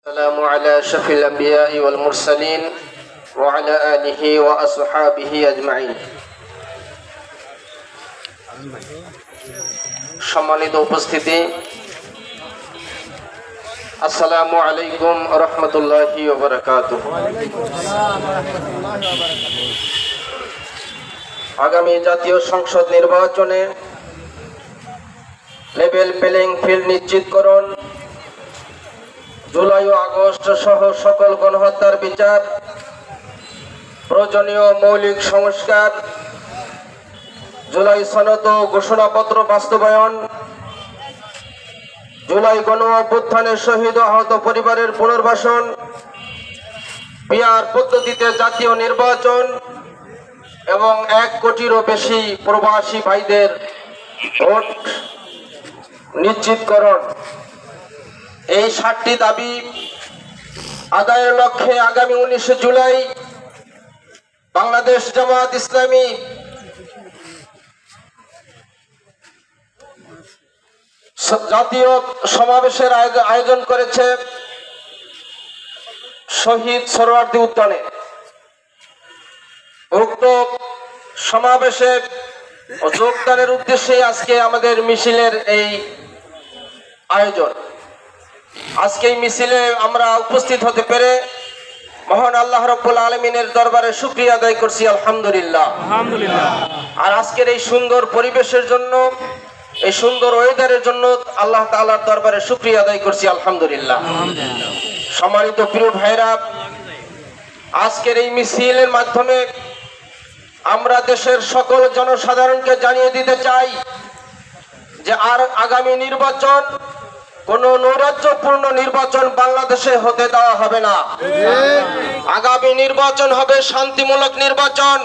السلام على أشرف الأنبياء والمرسلين وعلى آله وأصحابه أجمعين। সম্মানিত উপস্থিতি, আসসালামু আলাইকুম ওয়া রাহমাতুল্লাহি ওয়া বারাকাতুহু। আগামী জাতীয় সংসদ নির্বাচনে লেভেল প্লেইং ফিল্ড নিশ্চিতকরণ, জুলাই ও আগস্ট সহ সকল গণহত্যার বিচার, প্রয়োজনীয় মৌলিক সংস্কার, জুলাই সনদ ও ঘোষণাপত্র বাস্তবায়ন, জুলাই গণ অভ্যুত্থানের শহীদ ও আহত পরিবারের পুনর্বাসন, পিআর পদ্ধতিতে জাতীয় নির্বাচন এবং 1 কোটিরও বেশি প্রবাসী ভাইদের ভোট নিশ্চিতকরণ, এই 7টি দাবি আদায়ের লক্ষ্যে আগামী 19 জুলাই বাংলাদেশ জামাত ইসলামী জাতীয় সমাবেশের আয়োজন করেছে শহীদ সোহরাওয়ার্দী উদ্যানে। উক্ত সমাবেশে যোগদানের উদ্দেশ্যে আজকে আমাদের মিছিলের এই আয়োজন। আজকে এই মিছিলে আমরা উপস্থিত হতে পেরে মহান আল্লাহ রাব্বুল আলামিনের দরবারে শুকরিয়া আদায় করছি, আলহামদুলিল্লাহ। আর আজকের এই সুন্দর পরিবেশের জন্য, এই সুন্দর ওয়েদারের জন্য আল্লাহ তাআলার দরবারে শুকরিয়া আদায় করছি, আলহামদুলিল্লাহ। সম্মানিত প্রিয় ভাইরা, আজকের এই মিছিলের মাধ্যমে আমরা দেশের সকল জনসাধারণকে জানিয়ে দিতে চাই যে আর আগামী নির্বাচন কোন নৈরাজ্যপূর্ণ নির্বাচন বাংলাদেশে হতে দেওয়া হবে না। আগামী নির্বাচন হবে শান্তিমূলক নির্বাচন।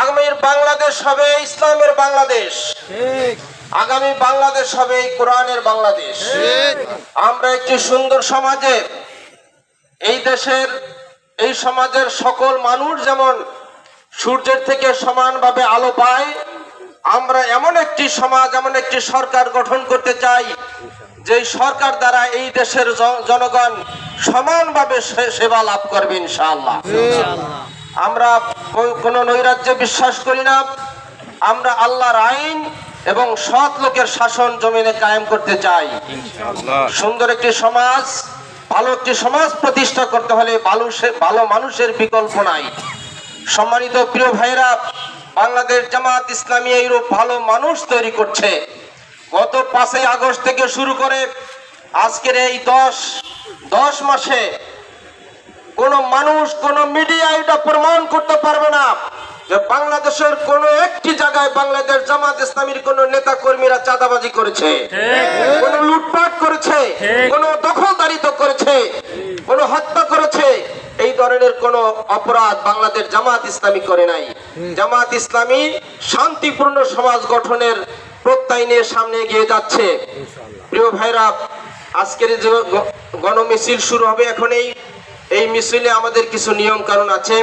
আগামীর বাংলাদেশ হবে ইসলামের বাংলাদেশ, আগামী বাংলাদেশ হবে কোরআনের বাংলাদেশ। আমরা একটি সুন্দর সমাজে, এই দেশের এই সমাজের সকল মানুষ যেমন সূর্যের থেকে সমানভাবে আলো পায়, আমরা এমন একটি সমাজ, এমন একটি সরকার গঠন করতে চাই যে সরকার দ্বারা এই দেশের জনগণ সমানভাবে সেবা লাভ করবে ইনশাআল্লাহ। আমরা কোন নৈরাজ্যে বিশ্বাস করি না। আমরা আল্লাহর আইন এবং সৎ লোকের শাসন জমিনে কায়েম করতে চাই। সুন্দর একটি সমাজ, ভালো একটি সমাজ প্রতিষ্ঠা করতে হলে ভালো মানুষের বিকল্প নাই। সম্মানিত প্রিয় ভাইরা, বাংলাদেশ জামাত ইসলামী এইরূপ ভালো মানুষ তৈরি করছে। গত 5ই আগস্ট থেকে শুরু করে আজকের এই 10 মাসে কোন মানুষ, কোন মিডিয়া এটা প্রমাণ করতে পারবে না যে বাংলাদেশের কোন একটি জায়গায় বাংলাদেশ জামাত ইসলামীর কোন নেতা কর্মীরা চাঁদাবাজি করেছে, কোন লুটপাট করেছে, কোন দখলদারিত্ব করেছে, কোন হত্যা করেছে। এই ধরনের কোন অপরাধ বাংলাদেশ জামাত ইসলামী করে নাই। জামাত ইসলামী শান্তিপূর্ণ সমাজ গঠনের প্রত্যয় নিয়ে সামনে এগিয়ে যাচ্ছে। প্রিয় ভাইরা, আজকের যে গণমিছিল শুরু হবে এখন, এই মিছিলে আমাদের কিছু নিয়ম কানুন আছে।